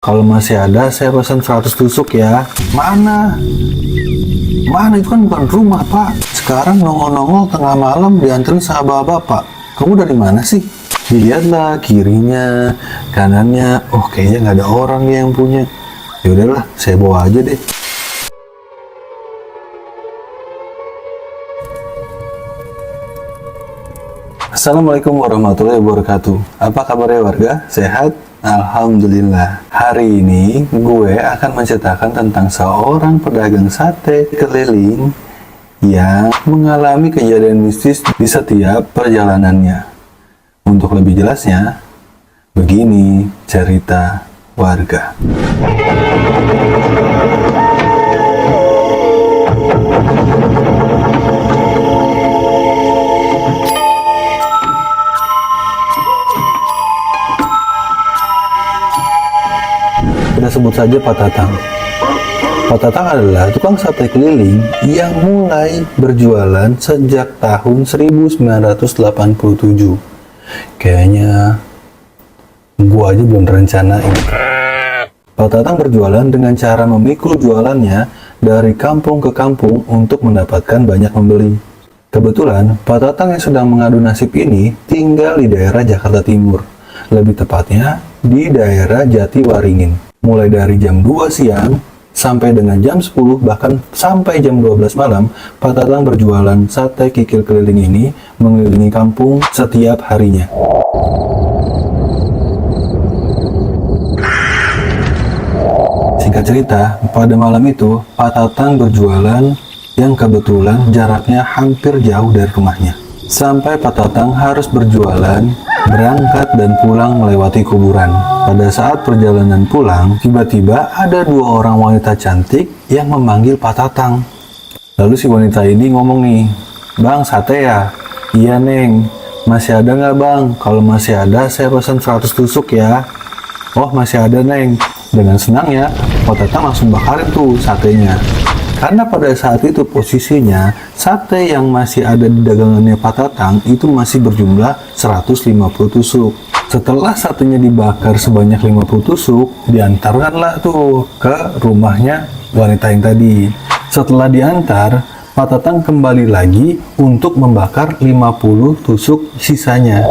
Kalau masih ada, saya pesan 100 tusuk ya. Mana? Mana itu kan bukan rumah, Pak. Sekarang nongol-nongol tengah malam dianterin sama bapak. Kamu dari mana sih? Dilihatlah kirinya, kanannya. Oh, kayaknya nggak ada orang yang punya. Ya udahlah, saya bawa aja deh. Assalamualaikum warahmatullahi wabarakatuh. Apa kabarnya warga? Sehat? Alhamdulillah. Hari ini gue akan menceritakan tentang seorang pedagang sate keliling yang mengalami kejadian mistis di setiap perjalanannya. Untuk lebih jelasnya, begini cerita warga. Kita sebut saja Pak Tatang. Pak Tatang adalah tukang sate keliling yang mulai berjualan sejak tahun 1987. Kayaknya gua aja belum rencanain. Pak Tatang berjualan dengan cara memikul jualannya dari kampung ke kampung untuk mendapatkan banyak pembeli. Kebetulan Pak Tatang yang sedang mengadu nasib ini tinggal di daerah Jakarta Timur, lebih tepatnya di daerah Jatiwaringin. Mulai dari jam 2 siang sampai dengan jam 10 bahkan sampai jam 12 malam, Pak Tatang berjualan sate kikil keliling ini mengelilingi kampung setiap harinya. Singkat cerita, pada malam itu Pak Tatang berjualan yang kebetulan jaraknya hampir jauh dari rumahnya. Sampai Pak Tatang harus berjualan, berangkat dan pulang melewati kuburan. Pada saat perjalanan pulang, tiba-tiba ada dua orang wanita cantik yang memanggil Pak Tatang. Lalu si wanita ini ngomong nih, "Bang, sate ya?" "Iya, Neng." "Masih ada nggak, Bang?" "Kalau masih ada, saya pesan 100 tusuk ya." "Oh, masih ada, Neng." Dengan senangnya, Pak Tatang langsung bakarin tuh satenya. Karena pada saat itu posisinya, sate yang masih ada di dagangannya Pak Tatang itu masih berjumlah 150 tusuk. Setelah satenya dibakar sebanyak 50 tusuk, diantarkanlah tuh ke rumahnya wanita yang tadi. Setelah diantar, Pak Tatang kembali lagi untuk membakar 50 tusuk sisanya.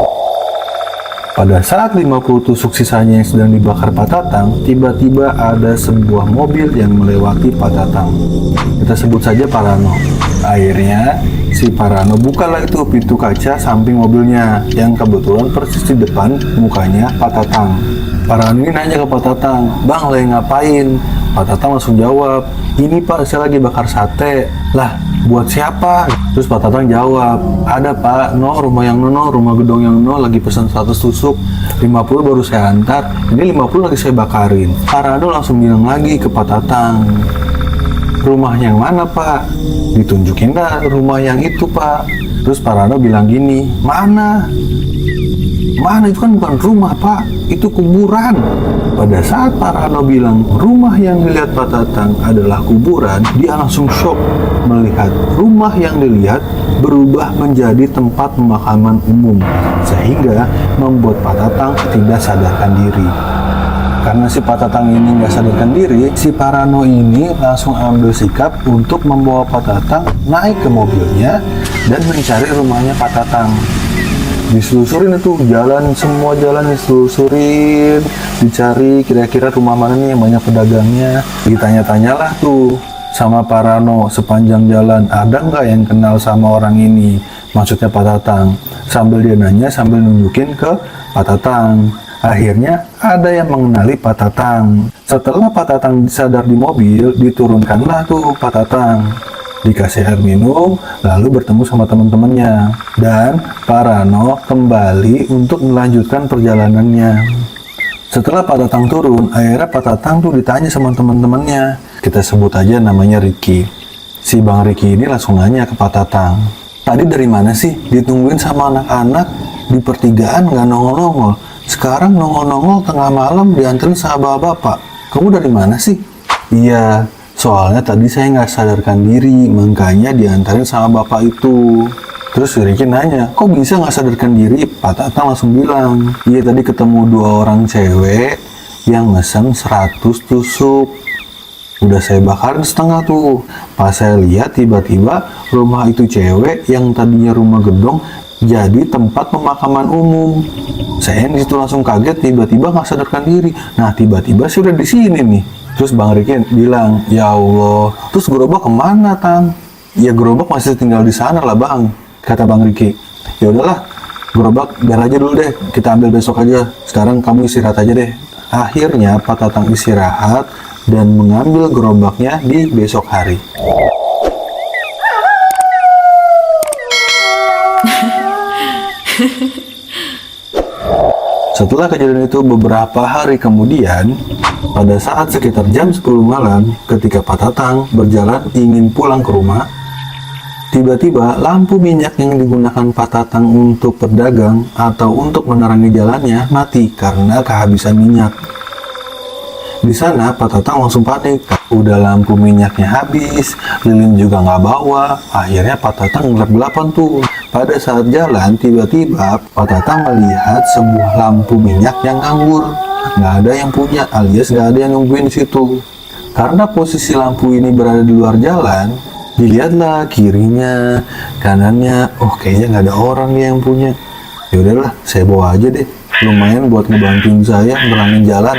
Pada saat 50 tusuk sisanya yang sedang dibakar Pak Tatang, tiba-tiba ada sebuah mobil yang melewati Pak Tatang. Kita sebut saja Parano. Akhirnya, si Parano bukalah itu pintu kaca samping mobilnya, yang kebetulan persis di depan mukanya Pak Tatang. Parano ini nanya ke Pak Tatang, "Bang, lagi ngapain?" Pak Tatang langsung jawab, "Ini Pak, saya lagi bakar sate." "Lah, buat siapa?" Terus Pak Tatang jawab, "Ada Pak, rumah yang rumah gedong yang lagi pesan 100 tusuk, 50 baru saya antar, ini 50 lagi saya bakarin." Parano langsung bilang lagi ke Pak Tatang, "Rumah yang mana Pak?" Ditunjukin lah rumah yang itu Pak. Terus Parano bilang gini, "Mana? Mana itu kan bukan rumah Pak, itu kuburan." Pada saat Parano bilang rumah yang dilihat Pak Tatang adalah kuburan, dia langsung shock melihat rumah yang dilihat berubah menjadi tempat pemakaman umum, sehingga membuat Pak Tatang tidak sadarkan diri. Karena si Pak Tatang ini nggak sadarkan diri, si Parano ini langsung ambil sikap untuk membawa Pak Tatang naik ke mobilnya dan mencari rumahnya Pak Tatang. Diselusurin itu jalan, semua jalan diselusurin, dicari kira-kira rumah mana nih yang banyak pedagangnya. Ditanya-tanyalah tuh sama Parano sepanjang jalan, ada nggak yang kenal sama orang ini, maksudnya Pak Tatang. Sambil dia nanya sambil nunjukin ke Pak Tatang. Akhirnya ada yang mengenali Pak Tatang. Setelah Pak Tatang sadar di mobil, diturunkanlah tuh Pak Tatang, dikasih air minum, lalu bertemu sama teman-temannya, dan Parano kembali untuk melanjutkan perjalanannya. Setelah Pak Tatang turun, akhirnya Pak Tatang tuh ditanya sama teman-temannya, kita sebut aja namanya Ricky. Si Bang Ricky ini langsung nanya ke Pak Tatang, "Tadi dari mana sih? Ditungguin sama anak-anak di pertigaan nggak nongol-nongol. Sekarang nongol-nongol tengah malam dianterin sama bapak. Kamu dari mana sih?" "Iya, soalnya tadi saya nggak sadarkan diri, makanya diantarin sama bapak itu." Terus Ricky nanya, "Kok bisa nggak sadarkan diri?" Pak Tatang langsung bilang, "Iya, tadi ketemu dua orang cewek yang mesen 100 tusuk. Udah saya bakarin setengah tuh. Pas saya lihat tiba-tiba rumah itu cewek yang tadinya rumah gedong jadi tempat pemakaman umum. Saya di situ langsung kaget, tiba-tiba nggak sadarkan diri. Nah tiba-tiba sudah di sini nih. Terus Bang Riki bilang, ya Allah. Terus gerobak kemana, Tang? Ya gerobak masih tinggal di sana lah Bang, kata Bang Riki. Ya udahlah, gerobak biar aja dulu deh, kita ambil besok aja. Sekarang kamu istirahat aja deh. Akhirnya Pak Tatang istirahat dan mengambil gerobaknya di besok hari. Setelah kejadian itu beberapa hari kemudian, pada saat sekitar jam 10 malam, ketika Pak Tatang berjalan ingin pulang ke rumah, tiba-tiba lampu minyak yang digunakan Pak Tatang untuk berdagang atau untuk menerangi jalannya mati karena kehabisan minyak. Di sana Pak Tatang langsung panik. Udah lampu minyaknya habis, lilin juga nggak bawa. Akhirnya Pak Tatang gelap-gelapan tuh. Pada saat jalan, tiba-tiba Pak Tatang melihat sebuah lampu minyak yang nganggur. Nggak ada yang punya, alias nggak ada yang nungguin di situ. Karena posisi lampu ini berada di luar jalan, dilihatlah kirinya, kanannya. Oh, kayaknya nggak ada orang yang punya. Ya udahlah, saya bawa aja deh. Lumayan buat ngebantuin saya nerangin jalan.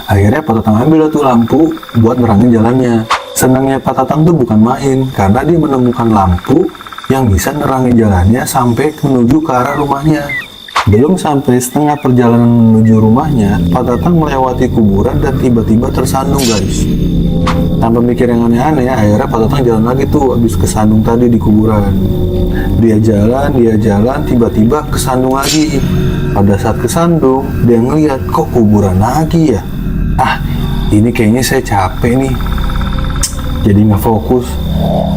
Akhirnya Pak Tatang ambil tuh lampu buat nerangin jalannya. Senangnya Pak Tatang tuh bukan main, karena dia menemukan lampu yang bisa nerangin jalannya sampai menuju ke arah rumahnya. Belum sampai setengah perjalanan menuju rumahnya, Pak Tatang melewati kuburan dan tiba-tiba tersandung guys. Tanpa mikir yang aneh-aneh, akhirnya Pak Tatang jalan lagi tuh habis kesandung tadi di kuburan. Dia jalan, tiba-tiba kesandung lagi. Pada saat kesandung, dia ngeliat kok kuburan lagi ya. Ah, ini kayaknya saya capek nih. Jadi nggak fokus.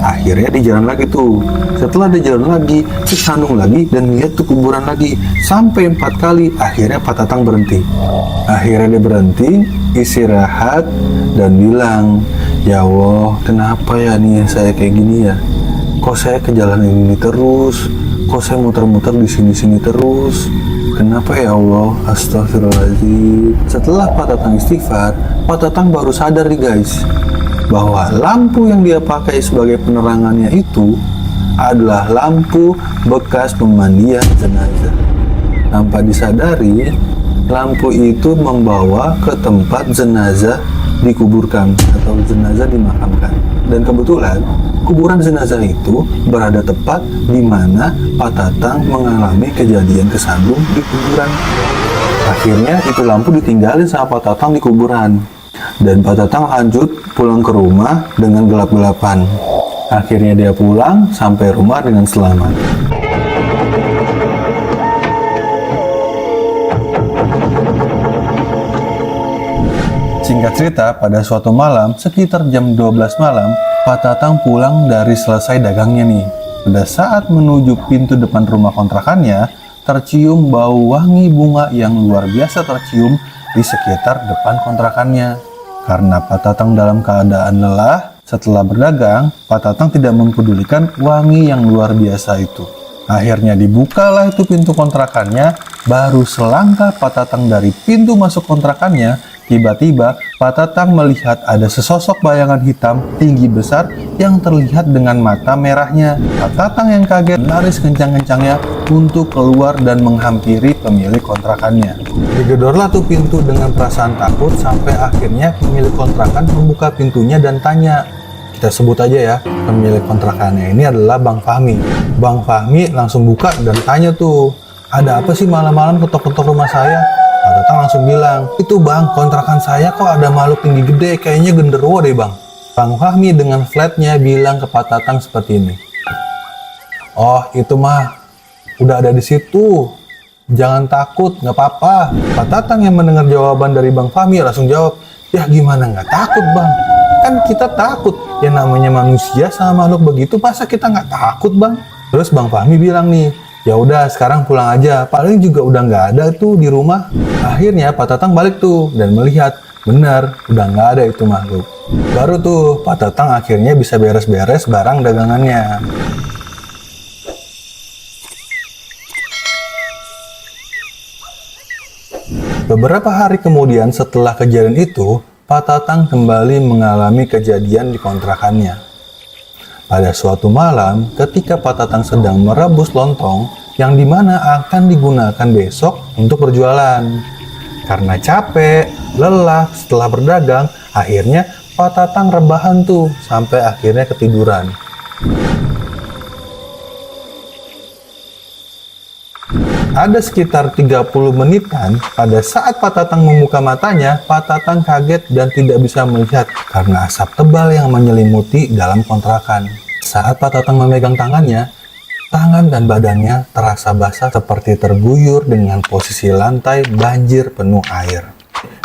Akhirnya dia jalan lagi tuh. Setelah dia jalan lagi, kesandung lagi dan lihat tuh kuburan lagi. Sampai 4 kali, akhirnya Pak Tatang berhenti. Akhirnya dia berhenti, istirahat dan bilang, ya Allah, kenapa ya nih saya kayak gini ya? Kok saya ke jalan ini terus? Kok saya muter-muter di sini-sini terus? Kenapa ya Allah? Astagfirullahaladzim. Setelah Pak Tatang istighfar, Pak Tatang baru sadar nih guys, bahwa lampu yang dia pakai sebagai penerangannya itu adalah lampu bekas pemandian jenazah. Tanpa disadari, lampu itu membawa ke tempat jenazah dikuburkan atau jenazah dimakamkan. Dan kebetulan kuburan jenazah itu berada tepat di mana Pak Tatang mengalami kejadian kesandung di kuburan. Akhirnya itu lampu ditinggalin sama Pak Tatang di kuburan. Dan Pak Tatang lanjut pulang ke rumah dengan gelap-gelapan. Akhirnya dia pulang sampai rumah dengan selamat. Singkat cerita, pada suatu malam, sekitar jam 12 malam, Pak Tatang pulang dari selesai dagangnya nih. Pada saat menuju pintu depan rumah kontrakannya, tercium bau wangi bunga yang luar biasa tercium di sekitar depan kontrakannya. Karena Pak Tatang dalam keadaan lelah, setelah berdagang, Pak Tatang tidak mempedulikan wangi yang luar biasa itu. Akhirnya dibukalah itu pintu kontrakannya, baru selangkah Pak Tatang dari pintu masuk kontrakannya, tiba-tiba Pak Tatang melihat ada sesosok bayangan hitam tinggi besar yang terlihat dengan mata merahnya. Pak Tatang yang kaget lari kencang-kencangnya untuk keluar dan menghampiri pemilik kontrakannya. Digedorlah tuh pintu dengan perasaan takut sampai akhirnya pemilik kontrakan membuka pintunya dan tanya. Kita sebut aja ya, pemilik kontrakannya ini adalah Bang Fahmi. Bang Fahmi langsung buka dan tanya tuh, ada apa sih malam-malam ketok-ketok rumah saya? Pak Tatang langsung bilang, itu Bang, kontrakan saya kok ada makhluk tinggi gede, kayaknya genderuwo deh Bang. Bang Fahmi dengan flatnya bilang ke Pak Tatang seperti ini. Oh, itu mah udah ada di situ. Jangan takut, nggak apa-apa. Pak Tatang yang mendengar jawaban dari Bang Fahmi langsung jawab, ya gimana nggak takut Bang? Kan kita takut, ya namanya manusia sama makhluk begitu, masa kita nggak takut Bang? Terus Bang Fahmi bilang nih, ya udah sekarang pulang aja, paling juga udah nggak ada tuh di rumah. Akhirnya Pak Tatang balik tuh dan melihat, benar udah nggak ada itu makhluk. Baru tuh Pak Tatang akhirnya bisa beres-beres barang dagangannya. Beberapa hari kemudian setelah kejadian itu, Pak Tatang kembali mengalami kejadian di kontrakannya. Pada suatu malam, ketika Pak Tatang sedang merebus lontong yang dimana akan digunakan besok untuk berjualan. Karena capek, lelah setelah berdagang, akhirnya Pak Tatang rebahan tuh sampai akhirnya ketiduran. Ada sekitar 30 menitan, pada saat Pak Tatang membuka matanya, Pak Tatang kaget dan tidak bisa melihat karena asap tebal yang menyelimuti dalam kontrakan. Saat Pak Tatang memegang tangannya, tangan dan badannya terasa basah seperti terguyur dengan posisi lantai banjir penuh air.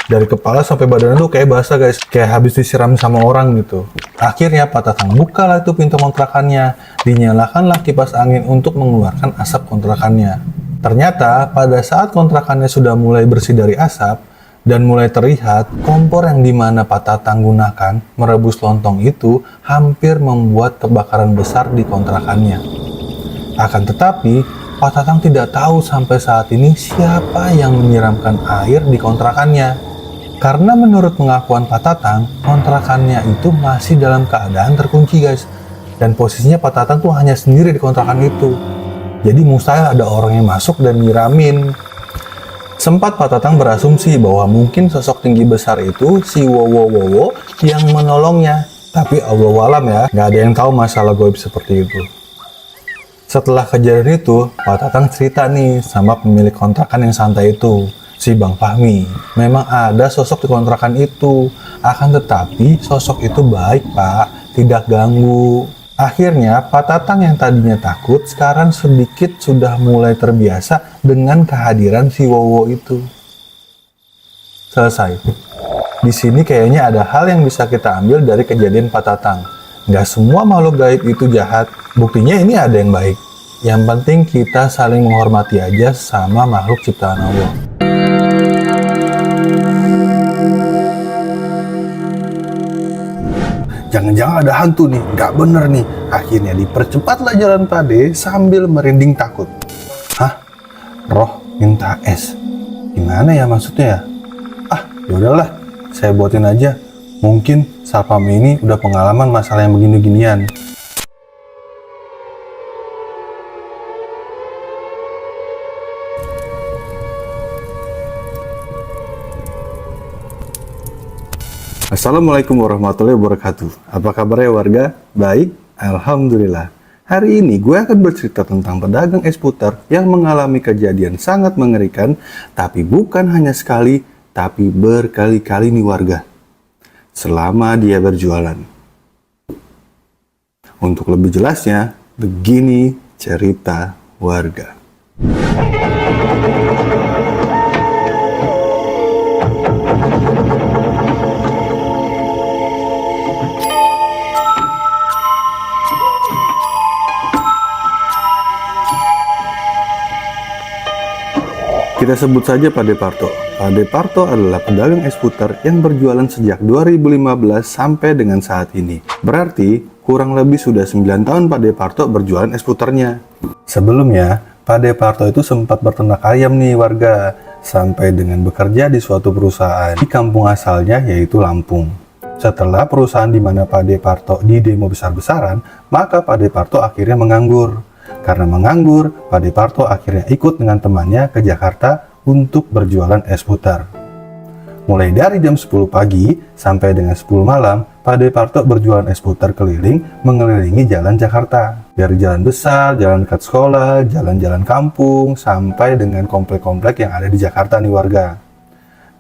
Dari kepala sampai badannya tuh kayak basah guys, kayak habis disiram sama orang gitu. Akhirnya Pak Tatang bukalah itu pintu kontrakannya, dinyalakanlah kipas angin untuk mengeluarkan asap kontrakannya. Ternyata pada saat kontrakannya sudah mulai bersih dari asap dan mulai terlihat kompor yang dimana Pak Tatang gunakan merebus lontong itu hampir membuat kebakaran besar di kontrakannya. Akan tetapi Pak Tatang tidak tahu sampai saat ini siapa yang menyiramkan air di kontrakannya. Karena menurut pengakuan Pak Tatang, kontrakannya itu masih dalam keadaan terkunci guys. Dan posisinya Pak Tatang tuh hanya sendiri di kontrakan itu. Jadi mustahil ada orang yang masuk dan nyiramin. Sempat Pak Tatang berasumsi bahwa mungkin sosok tinggi besar itu si Wowo yang menolongnya. Tapi Allahualam ya, nggak ada yang tahu masalah gaib seperti itu. Setelah kejadian itu, Pak Tatang cerita nih sama pemilik kontrakan yang santai itu, si Bang Fahmi. Memang ada sosok di kontrakan itu, akan tetapi sosok itu baik Pak, tidak ganggu. Akhirnya, Pak Tatang yang tadinya takut, sekarang sedikit sudah mulai terbiasa dengan kehadiran si Wowo itu. Selesai. Di sini kayaknya ada hal yang bisa kita ambil dari kejadian Pak Tatang. Nggak semua makhluk gaib itu jahat, buktinya ini ada yang baik. Yang penting kita saling menghormati aja sama makhluk ciptaan Allah. Jangan-jangan ada hantu nih, nggak bener nih. Akhirnya dipercepatlah jalan Pade sambil merinding takut. Hah? Roh minta es? Gimana ya maksudnya ya? Yaudahlah, saya buatin aja. Mungkin Sapam ini udah pengalaman masalah yang begini-ginian. Assalamualaikum warahmatullahi wabarakatuh. Apa kabarnya warga? Baik, alhamdulillah. Hari ini gue akan bercerita tentang pedagang es putar yang mengalami kejadian sangat mengerikan, tapi bukan hanya sekali, tapi berkali-kali nih warga. Selama dia berjualan. Untuk lebih jelasnya, begini cerita warga. Kita sebut saja Pak Departo. Pak Departo adalah pedagang es putar yang berjualan sejak 2015 sampai dengan saat ini. Berarti kurang lebih sudah 9 tahun Pak Departo berjualan es putarnya. Sebelumnya, Pak Departo itu sempat berternak ayam nih warga, sampai dengan bekerja di suatu perusahaan di kampung asalnya yaitu Lampung. Setelah perusahaan di mana Pak Departo di demo besar-besaran, maka Pak Departo akhirnya menganggur. Karena menganggur, Pak Departo akhirnya ikut dengan temannya ke Jakarta untuk berjualan es putar. Mulai dari jam 10 pagi sampai dengan 10 malam, Pak Departo berjualan es putar keliling mengelilingi jalan Jakarta. Dari jalan besar, jalan dekat sekolah, jalan-jalan kampung, sampai dengan komplek-komplek yang ada di Jakarta nih warga.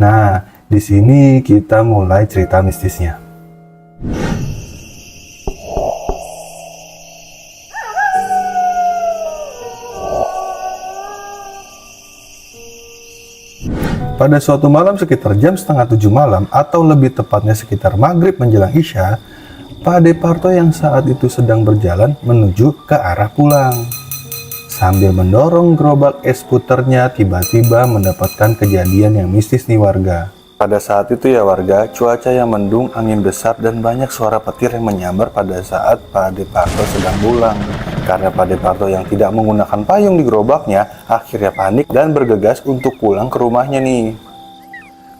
Nah, di sini kita mulai cerita mistisnya. Pada suatu malam sekitar jam setengah 7 malam atau lebih tepatnya sekitar maghrib menjelang isya, Pak Departo yang saat itu sedang berjalan menuju ke arah pulang. Sambil mendorong gerobak es puternya, tiba-tiba mendapatkan kejadian yang mistis nih warga. Pada saat itu ya warga, cuaca yang mendung, angin besar, dan banyak suara petir yang menyambar pada saat Pak Departo sedang pulang. Karena Pak Departo yang tidak menggunakan payung di gerobaknya, akhirnya panik dan bergegas untuk pulang ke rumahnya nih.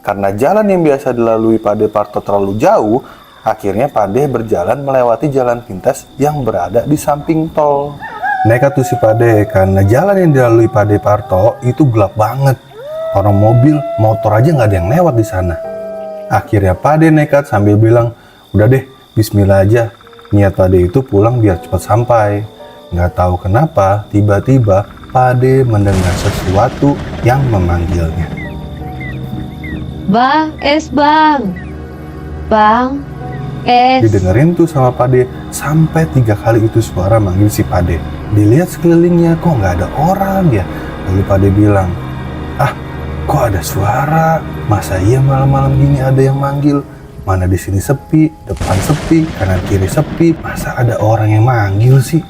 Karena jalan yang biasa dilalui Pade Parto terlalu jauh, akhirnya Pade berjalan melewati jalan pintas yang berada di samping tol. Nekat tuh si Pade, karena jalan yang dilalui Pade Parto itu gelap banget. Orang mobil, motor aja nggak ada yang lewat di sana. Akhirnya Pade nekat sambil bilang, udah deh, bismillah aja. Niat Pade itu pulang biar cepat sampai. Nggak tahu kenapa, tiba-tiba Pade mendengar sesuatu yang memanggilnya. Bang, es bang. Bang, es. Didengerin tuh sama Pade, sampai 3 kali itu suara manggil si Pade. Dilihat sekelilingnya, kok nggak ada orang ya? Lalu Pade bilang, kok ada suara? Masa iya malam-malam gini ada yang manggil? Mana di sini sepi, depan sepi, kanan kiri sepi. Masa ada orang yang manggil sih?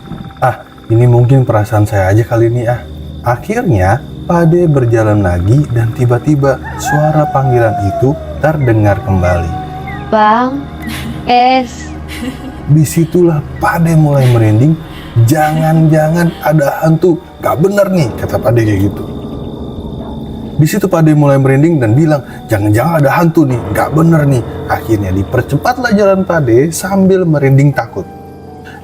Ini mungkin perasaan saya aja kali ini Akhirnya Pade berjalan lagi dan tiba-tiba suara panggilan itu terdengar kembali. Bang, es. Disitulah Pade mulai merinding. Jangan-jangan ada hantu. Gak bener nih, kata Pade kayak gitu. Di situ Pade mulai merinding dan bilang, jangan-jangan ada hantu nih, gak bener nih. Akhirnya dipercepatlah jalan Pade sambil merinding takut.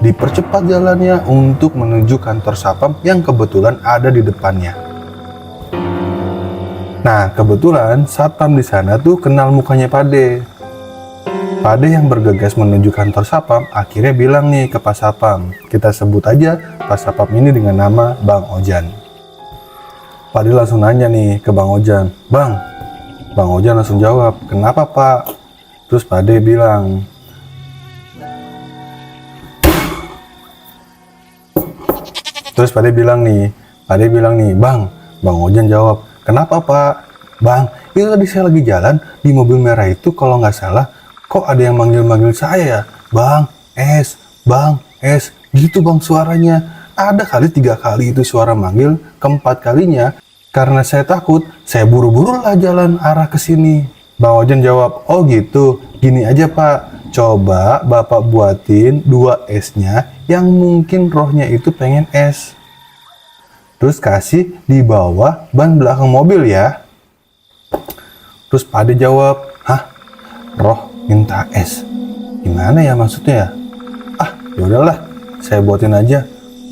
Dipercepat jalannya untuk menuju kantor Satpam yang kebetulan ada di depannya. Nah, kebetulan Satpam di sana tuh kenal mukanya Pade. Pade yang bergegas menuju kantor Satpam akhirnya bilang nih ke Pak Satpam, kita sebut aja Pak Satpam ini dengan nama Bang Ojan. Pade langsung nanya nih ke Bang Ojan, Bang Ojan langsung jawab, kenapa Pak? Terus Pade bilang, Bang Ojan jawab, kenapa Pak? Bang, itu tadi saya lagi jalan di mobil merah itu kalau nggak salah, kok ada yang manggil-manggil saya ya? Bang, es, gitu Bang suaranya. Ada kali 3 kali itu suara manggil, keempat kalinya, karena saya takut, saya buru-buru lah jalan arah ke sini. Bang Ojan jawab, oh gitu, gini aja Pak, coba Bapak buatin 2 esnya yang mungkin rohnya itu pengen es. Terus kasih di bawah ban belakang mobil ya. Terus Pade jawab, roh minta es? Gimana ya maksudnya ya? Yaudahlah, saya buatin aja.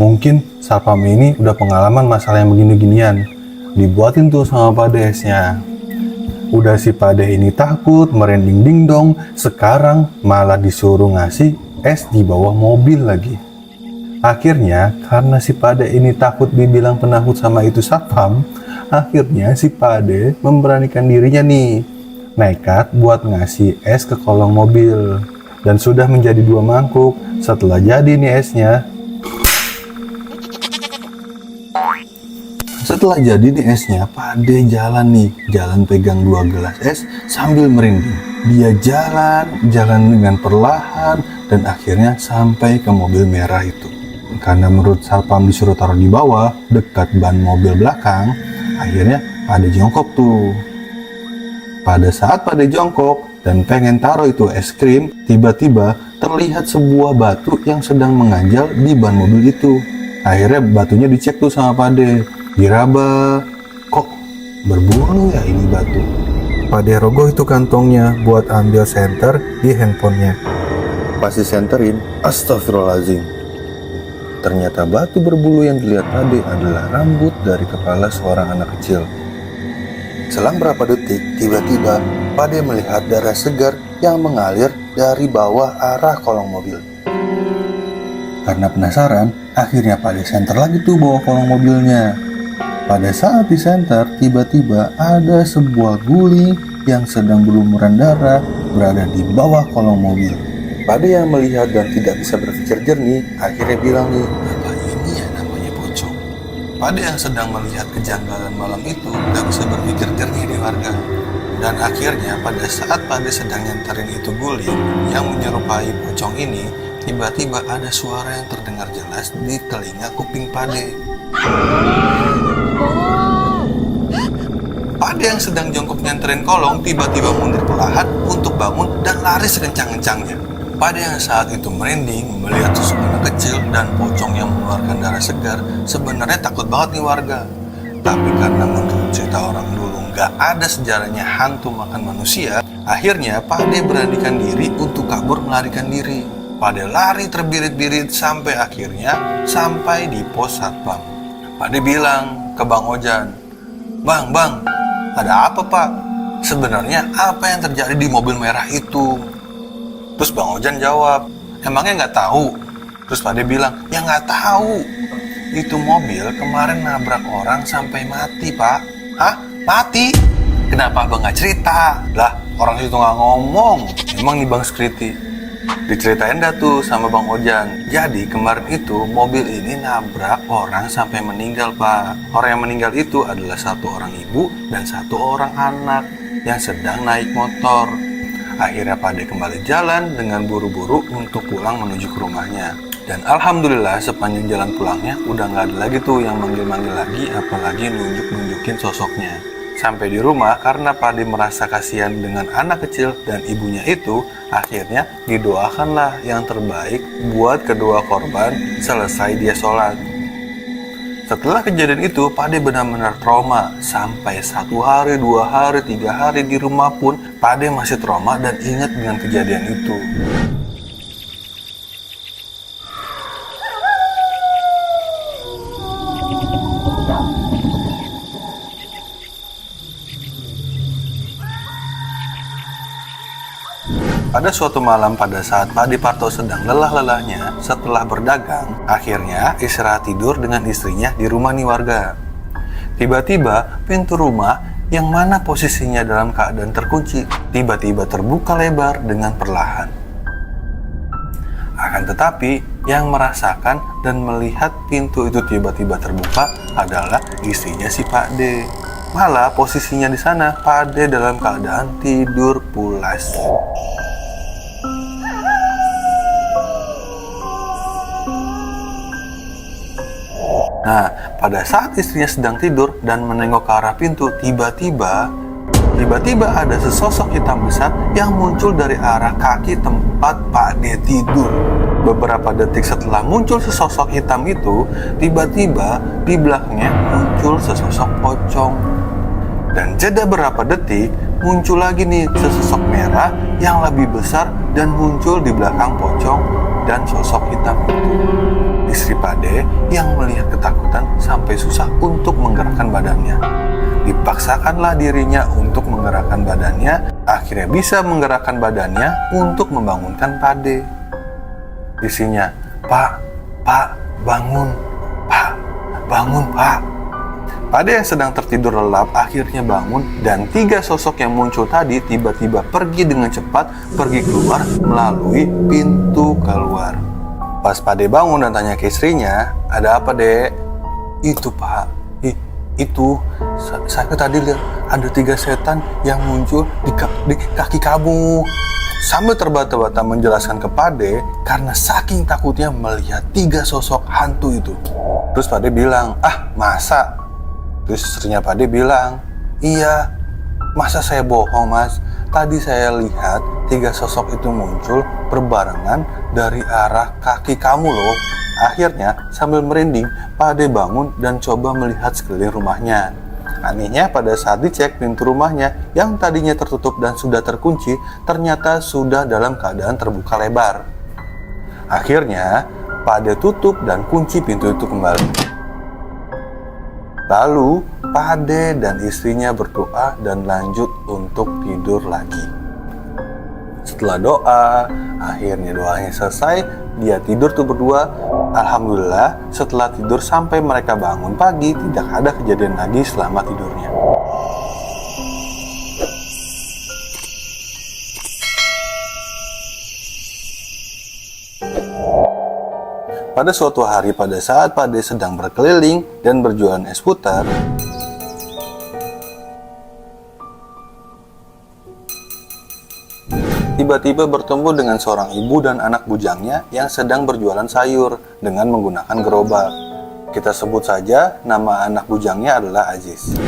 Mungkin Satpam ini udah pengalaman masalah yang begini-ginian. Dibuatin tuh sama Pade esnya. Udah si Pade ini takut, merinding dingdong. Sekarang malah disuruh ngasih es di bawah mobil lagi. Akhirnya karena si Pade ini takut dibilang penakut sama itu Satpam, akhirnya si Pade memberanikan dirinya nih, nekat buat ngasih es ke kolong mobil. Dan sudah menjadi 2 mangkuk. Setelah jadi nih esnya, Pade jalan pegang 2 gelas es sambil merinding. Dia jalan dengan perlahan dan akhirnya sampai ke mobil merah itu. Karena menurut Satpam disuruh taruh di bawah dekat ban mobil belakang, akhirnya Pade jongkok tuh. Pada saat Pade jongkok dan pengen taruh itu es krim, tiba-tiba terlihat sebuah batu yang sedang mengganjal di ban mobil itu. Akhirnya batunya dicek tuh sama Pade, diraba, kok berbulu ya ini batu. Pade rogoh itu kantongnya buat ambil senter di handphonenya. Pas disenterin, astagfirullahaladzim. Ternyata batu berbulu yang dilihat Pade adalah rambut dari kepala seorang anak kecil. Selang berapa detik, tiba-tiba Pade melihat darah segar yang mengalir dari bawah arah kolong mobil. Karena penasaran, akhirnya Pade senter lagi tuh bawah kolong mobilnya. Pada saat disenter, tiba-tiba ada sebuah guling yang sedang berlumuran darah berada di bawah kolong mobil. Pade yang melihat dan tidak bisa berpikir jernih, akhirnya bilang nih, apa ini ya namanya pocong? Pade yang sedang melihat kejanggalan malam itu gak bisa berpikir jernih di warga. Dan akhirnya pada saat Pade sedang nyenterin itu guling yang menyerupai pocong ini, tiba-tiba ada suara yang terdengar jelas di telinga kuping Pade. Pade yang sedang jongkok nyenterin kolong tiba-tiba mundur perlahan untuk bangun dan lari sekencang-kencangnya. Pade yang saat itu merinding melihat sosok anak kecil dan pocong yang mengeluarkan darah segar, sebenarnya takut banget nih warga. Tapi karena menurut cerita orang dulu nggak ada sejarahnya hantu makan manusia, akhirnya Pak De beranikan diri untuk kabur melarikan diri. Pak De lari terbirit-birit sampai akhirnya sampai di pos satpam. Pak De bilang ke Bang Ojan, Bang, ada apa Pak? Sebenarnya apa yang terjadi di mobil merah itu? Terus Bang Ojan jawab, emangnya nggak tahu? Terus Pak De bilang, ya nggak tahu. Itu mobil kemarin nabrak orang sampai mati Pak. Hah? Mati? Kenapa Abang nggak cerita? Lah, orang situ nggak ngomong. Emang nih Bang Skriti. Diceritain dah tuh sama Bang Ojan. Jadi kemarin itu mobil ini nabrak orang sampai meninggal Pak. Orang yang meninggal itu adalah satu orang ibu dan satu orang anak yang sedang naik motor. Akhirnya Pak De kembali jalan dengan buru-buru untuk pulang menuju ke rumahnya. Dan alhamdulillah sepanjang jalan pulangnya udah nggak ada lagi tuh yang manggil-manggil lagi, apalagi nunjuk-nunjukin sosoknya. Sampai di rumah, karena Pak De merasa kasihan dengan anak kecil dan ibunya itu, akhirnya didoakanlah yang terbaik buat kedua korban selesai dia sholat. Setelah kejadian itu, Pak De benar-benar trauma. Sampai 1 hari, 2 hari, 3 hari di rumah pun, Pak De masih trauma dan ingat dengan kejadian itu. Pada suatu malam pada saat Pak Diparto sedang lelah-lelahnya setelah berdagang, akhirnya istirahat tidur dengan istrinya di rumah nih warga. Tiba-tiba pintu rumah yang mana posisinya dalam keadaan terkunci, tiba-tiba terbuka lebar dengan perlahan. Akan tetapi yang merasakan dan melihat pintu itu tiba-tiba terbuka adalah istrinya si Pak D. Malah posisinya di sana Pak D dalam keadaan tidur pulas. Nah, pada saat istrinya sedang tidur dan menengok ke arah pintu, tiba-tiba ada sesosok hitam besar yang muncul dari arah kaki tempat Pak D tidur. Beberapa detik setelah muncul sesosok hitam itu, tiba-tiba di belakangnya muncul sesosok pocong. Dan jeda berapa detik, muncul lagi nih sesosok merah yang lebih besar dan muncul di belakang pocong dan sosok hitam itu. Istri Pak D yang melihat ketakutan sampai susah untuk menggerakkan badannya. Dipaksakanlah dirinya untuk menggerakkan badannya, akhirnya bisa menggerakkan badannya untuk membangunkan Pak D. Isinya, Pak, bangun, Pak, bangun, Pak. Pak D yang sedang tertidur lelap akhirnya bangun dan 3 sosok yang muncul tadi tiba-tiba pergi dengan cepat, pergi keluar melalui pintu keluar. Pas Pak D bangun dan tanya ke istrinya, ada apa Dek? Itu Pak, itu saya tadi lihat ada 3 setan yang muncul di kaki kamu. Sambil terbata-bata menjelaskan ke Pak D karena saking takutnya melihat 3 sosok hantu itu. Terus Pak D bilang, masa? Terus istrinya Pak D bilang, iya, masa saya bohong Mas? Tadi saya lihat 3 sosok itu muncul berbarengan dari arah kaki kamu loh. Akhirnya sambil merinding, Pak D bangun dan coba melihat sekeliling rumahnya. Anehnya pada saat dicek pintu rumahnya yang tadinya tertutup dan sudah terkunci, ternyata sudah dalam keadaan terbuka lebar. Akhirnya Pak D tutup dan kunci pintu itu kembali. Lalu Pak D dan istrinya berdoa dan lanjut untuk tidur lagi. Setelah doa, akhirnya doanya selesai, dia tidur tuh berdua. Alhamdulillah setelah tidur sampai mereka bangun pagi tidak ada kejadian lagi selama tidurnya. Pada suatu hari pada saat Pak D sedang berkeliling dan berjualan es putar, tiba-tiba bertemu dengan seorang ibu dan anak bujangnya yang sedang berjualan sayur dengan menggunakan gerobak. Kita sebut saja nama anak bujangnya adalah Aziz.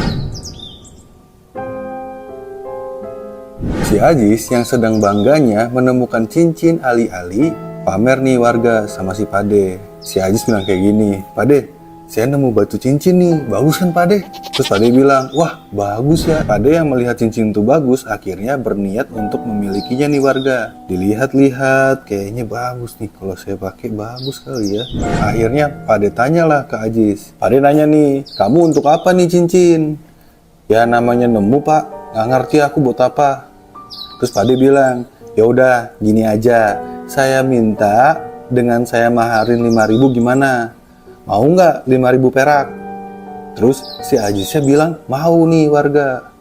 Si Aziz yang sedang bangganya menemukan cincin alih-alih pamer nih warga sama si Pak D. Si Aziz bilang kayak gini, Pak D, saya nemu batu cincin nih, bagus kan Pak De? Terus Pak De bilang, wah bagus ya. Pak De yang melihat cincin itu bagus, akhirnya berniat untuk memilikinya nih warga. Dilihat-lihat, kayaknya bagus nih, kalau saya pakai bagus kali ya. Akhirnya Pak De tanyalah ke Ajis. Pak De nanya nih, kamu untuk apa nih cincin? Ya namanya nemu Pak, nggak ngerti aku buat apa. Terus Pak De bilang, ya udah gini aja, saya minta dengan saya maharin 5.000 gimana? Mau nggak 5.000 perak? Terus si Ajisnya bilang, mau nih warga.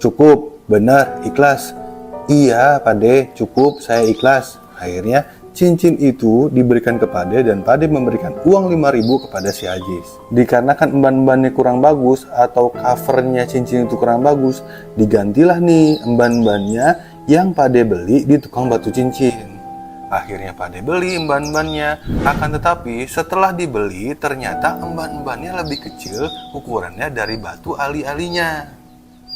Cukup, benar, ikhlas. Iya Pak De, cukup, saya ikhlas. Akhirnya cincin itu diberikan ke Pak De dan Pak De memberikan uang 5.000 kepada si Ajis. Dikarenakan emban-embannya kurang bagus atau covernya cincin itu kurang bagus, digantilah nih emban-embannya yang Pak De beli di tukang batu cincin. Akhirnya Pak De beli emban-embannya, akan tetapi setelah dibeli ternyata emban-embannya lebih kecil ukurannya dari batu ali-alinya.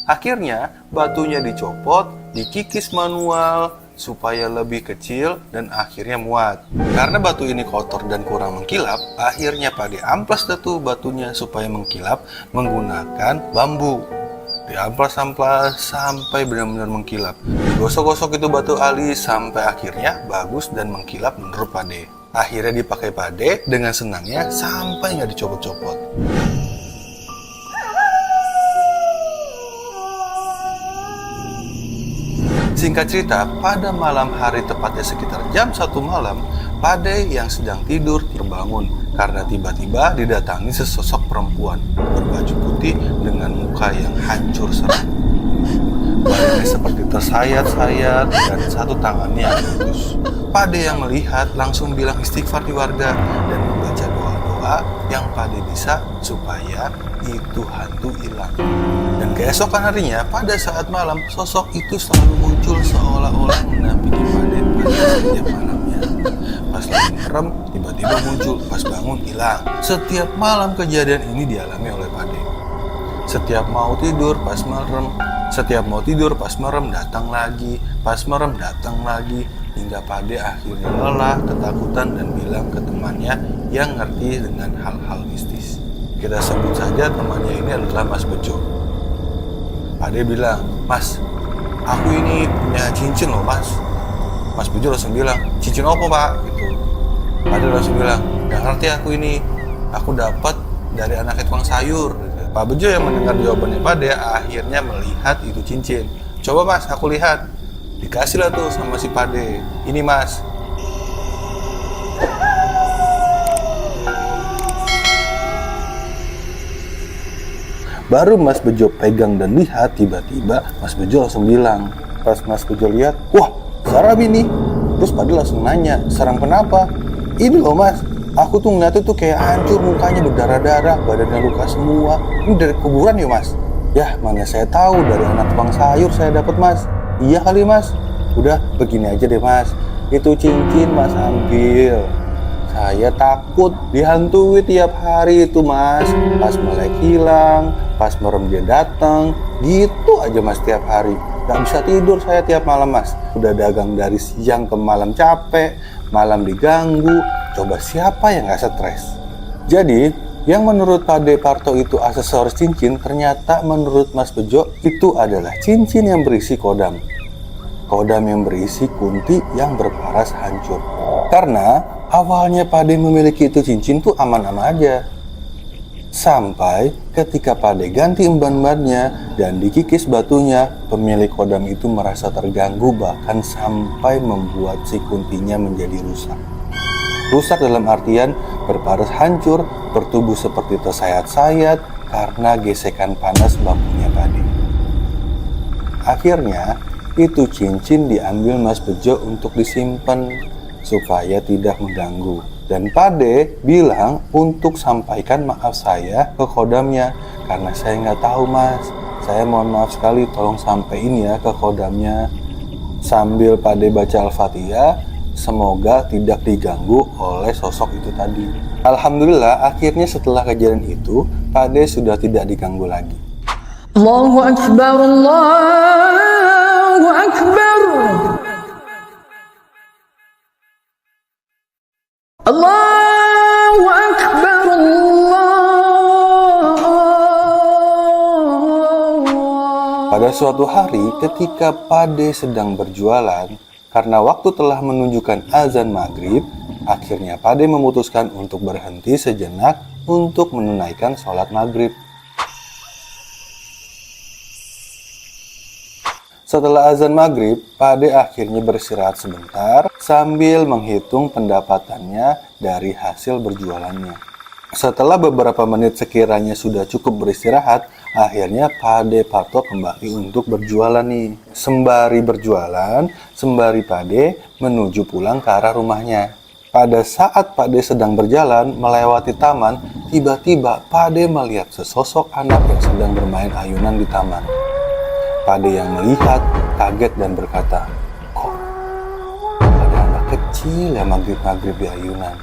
Akhirnya batunya dicopot, dikikis manual supaya lebih kecil dan akhirnya muat. Karena batu ini kotor dan kurang mengkilap, akhirnya Pak De amplas tuh batunya supaya mengkilap menggunakan bambu. Diamplas-amplas sampai benar-benar mengkilap. Digosok-gosok itu batu ali sampai akhirnya bagus dan mengkilap menurut Pak De. Akhirnya dipakai Pak De dengan senangnya sampai nggak dicopot-copot. Singkat cerita, pada malam hari tepatnya sekitar jam 1 malam, Pak De yang sedang tidur terbangun karena tiba-tiba didatangi sesosok perempuan berbaju putih dengan muka yang hancur seram. Badannya seperti tersayat-sayat dan satu tangannya yang putus. Pak De yang melihat langsung bilang istighfar di warga dan membaca doa-doa yang Pak De bisa supaya itu hantu hilang. Dan keesokan harinya pada saat malam sosok itu selalu muncul seolah-olah menampingi Pak De pada setiap malamnya. Pas lagi merem tiba-tiba muncul, pas bangun hilang. Setiap malam kejadian ini dialami oleh Pak De. Setiap mau tidur pas merem, setiap mau tidur pas merem datang lagi, pas merem datang lagi, hingga Pak De akhirnya lelah, ketakutan dan bilang ke temannya yang ngerti dengan hal-hal mistis. Kita sebut saja temannya ini adalah Mas Bejo. Pak De bilang, Mas, aku ini punya cincin loh Mas. Mas Bejo langsung bilang, cincin apa Pak? Gitu. Pak De langsung bilang, gak ngerti aku ini, aku dapat dari anaknya tukang sayur. Gitu. Pak Bejo yang mendengar jawabannya Pak De akhirnya melihat itu cincin. Coba Mas, aku lihat. Dikasih lah tuh sama si Pak De. Ini Mas. Baru Mas Bejo pegang dan lihat, tiba-tiba Mas Bejo langsung bilang. Pas Mas Bejo lihat, wah, sarap ini. Terus Pak De langsung nanya, sarang kenapa? Ini loh Mas, aku tuh ngeliatnya tuh kayak hancur, mukanya berdarah-darah, badannya luka semua. Ini dari kuburan ya Mas? Ya, mana saya tahu, dari anak tukang sayur saya dapat Mas. Iya kali Mas. Udah, begini aja deh Mas. Itu cincin Mas ambil. Saya takut dihantui tiap hari itu Mas. Pas melek hilang, pas merem dia datang. Gitu aja Mas tiap hari. Gak bisa tidur saya tiap malam Mas. Udah dagang dari siang ke malam capek, malam diganggu. Coba siapa yang gak stres? Jadi, yang menurut Pak De Parto itu aksesoris cincin, ternyata menurut Mas Bejo itu adalah cincin yang berisi kodam. Kodam yang berisi kunti yang berparas hancur. Karena awalnya Pak De memiliki itu cincin tuh aman-aman aja. Sampai ketika Pak De ganti emban-embannya dan dikikis batunya, pemilik kodam itu merasa terganggu bahkan sampai membuat si kuntinya menjadi rusak. Rusak dalam artian berparas hancur, bertubuh seperti tersayat-sayat karena gesekan panas bambunya Pak De. Akhirnya itu cincin diambil Mas Bejo untuk disimpan supaya tidak mengganggu. Dan Pak De bilang untuk sampaikan maaf saya ke kodamnya karena saya nggak tahu Mas. Saya mohon maaf sekali, tolong sampaikan ya ke kodamnya. Sambil Pak De baca Al-Fatihah, semoga tidak diganggu oleh sosok itu tadi. Alhamdulillah akhirnya setelah kejadian itu Pak De sudah tidak diganggu lagi. Allahu Akbar, Allahu Akbar. Allahu Akbar, Allahu Pada suatu hari ketika Pade sedang berjualan, karena waktu telah menunjukkan azan maghrib, akhirnya Pade memutuskan untuk berhenti sejenak untuk menunaikan sholat maghrib. Setelah azan maghrib, Pade akhirnya beristirahat sebentar sambil menghitung pendapatannya dari hasil berjualannya. Setelah beberapa menit sekiranya sudah cukup beristirahat, akhirnya Pade patok kembali untuk berjualan nih. Sembari berjualan, sembari Pade menuju pulang ke arah rumahnya. Pada saat Pade sedang berjalan melewati taman, tiba-tiba Pade melihat sesosok anak yang sedang bermain ayunan di taman. Pade yang melihat kaget dan berkata, "Kok ada anak kecil yang maghrib-maghrib di ayunan?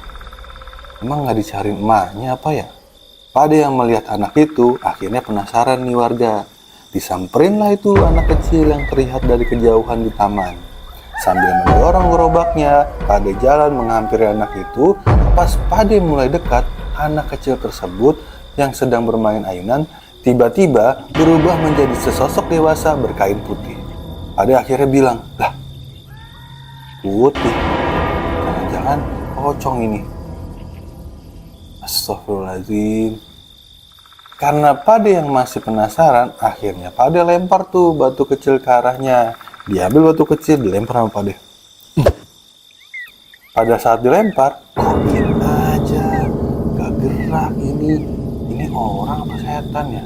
Emang nggak dicariin emaknya apa ya?" Pade yang melihat anak itu akhirnya penasaran nih warga. Disamperinlah itu anak kecil yang terlihat dari kejauhan di taman. Sambil mendorong gerobaknya, Pade jalan menghampiri anak itu. Pas Pade mulai dekat, anak kecil tersebut yang sedang bermain ayunan tiba-tiba berubah menjadi sesosok dewasa berkain putih. Pade akhirnya bilang, "Lah, putih? Jangan-jangan pocong ini." Astagfirullahaladzim. Karena Pade yang masih penasaran, akhirnya Pade lempar tuh batu kecil ke arahnya. Diambil batu kecil, dilempar sama Pade. Pada saat dilempar, kok diem aja, gak gerak ini orang apa setan ya?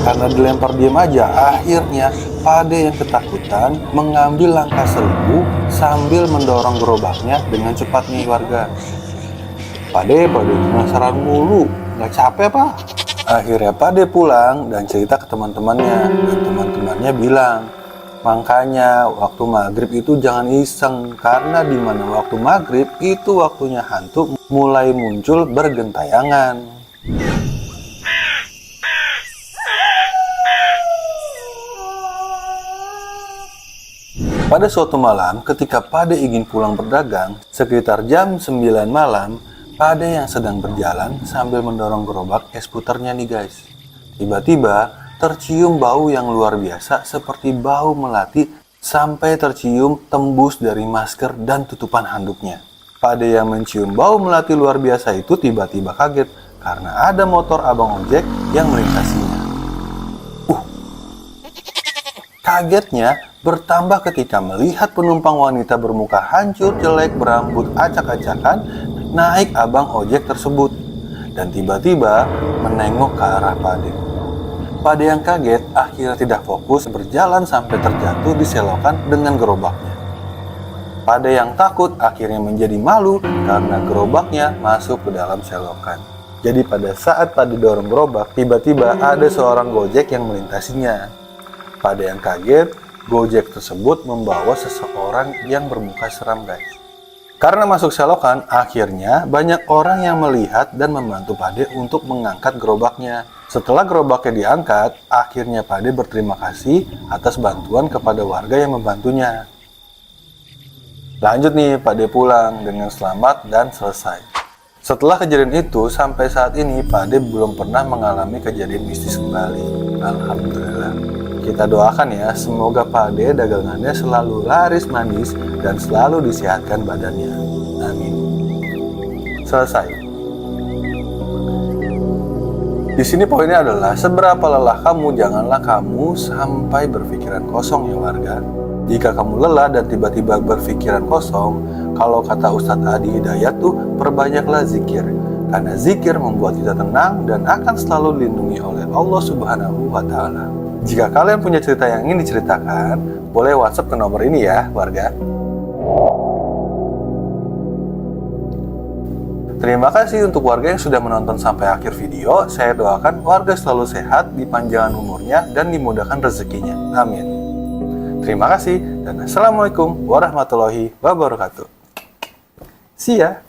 Karena dilempar diem aja, akhirnya Pade yang ketakutan mengambil langkah seribu sambil mendorong gerobaknya dengan cepat nih warga. Pade penasaran mulu, nggak capek apa? Akhirnya Pade pulang dan cerita ke teman-temannya, dan teman-temannya bilang, "Makanya waktu maghrib itu jangan iseng, karena di mana waktu maghrib itu waktunya hantu mulai muncul bergentayangan." Pada suatu malam, ketika Pade ingin pulang berdagang, sekitar jam 9 malam, Pade yang sedang berjalan sambil mendorong gerobak es puternya nih guys. Tiba-tiba tercium bau yang luar biasa seperti bau melati sampai tercium tembus dari masker dan tutupan handuknya. Pade yang mencium bau melati luar biasa itu tiba-tiba kaget karena ada motor abang ojek yang melintasinya. Kagetnya bertambah ketika melihat penumpang wanita bermuka hancur jelek berambut acak-acakan naik abang ojek tersebut dan tiba-tiba menengok ke arah Pade. Pade yang kaget akhirnya tidak fokus berjalan sampai terjatuh di selokan dengan gerobaknya. Pade yang takut akhirnya menjadi malu karena gerobaknya masuk ke dalam selokan. Jadi pada saat Pade dorong gerobak, tiba-tiba ada seorang gojek yang melintasinya. Pade yang kaget, gojek tersebut membawa seseorang yang bermuka seram guys. Karena masuk selokan, akhirnya banyak orang yang melihat dan membantu Pade untuk mengangkat gerobaknya. Setelah gerobaknya diangkat, akhirnya Pade berterima kasih atas bantuan kepada warga yang membantunya. Lanjut nih, Pade pulang dengan selamat dan selesai. Setelah kejadian itu, sampai saat ini Pade belum pernah mengalami kejadian mistis kembali. Alhamdulillah. Kita doakan ya, semoga Pade dagangannya selalu laris manis dan selalu disehatkan badannya. Amin. Selesai. Di sini poinnya adalah seberapa lelah kamu, janganlah kamu sampai berpikiran kosong ya warga. Jika kamu lelah dan tiba-tiba berpikiran kosong, kalau kata Ustadz Adi Hidayat tuh, perbanyaklah zikir. Karena zikir membuat kita tenang dan akan selalu dilindungi oleh Allah Subhanahu wa Ta'ala. Jika kalian punya cerita yang ingin diceritakan, boleh WhatsApp ke nomor ini ya, warga. Terima kasih untuk warga yang sudah menonton sampai akhir video. Saya doakan warga selalu sehat, dipanjangkan umurnya, dan dimudahkan rezekinya. Amin. Terima kasih, dan Assalamualaikum warahmatullahi wabarakatuh. See ya!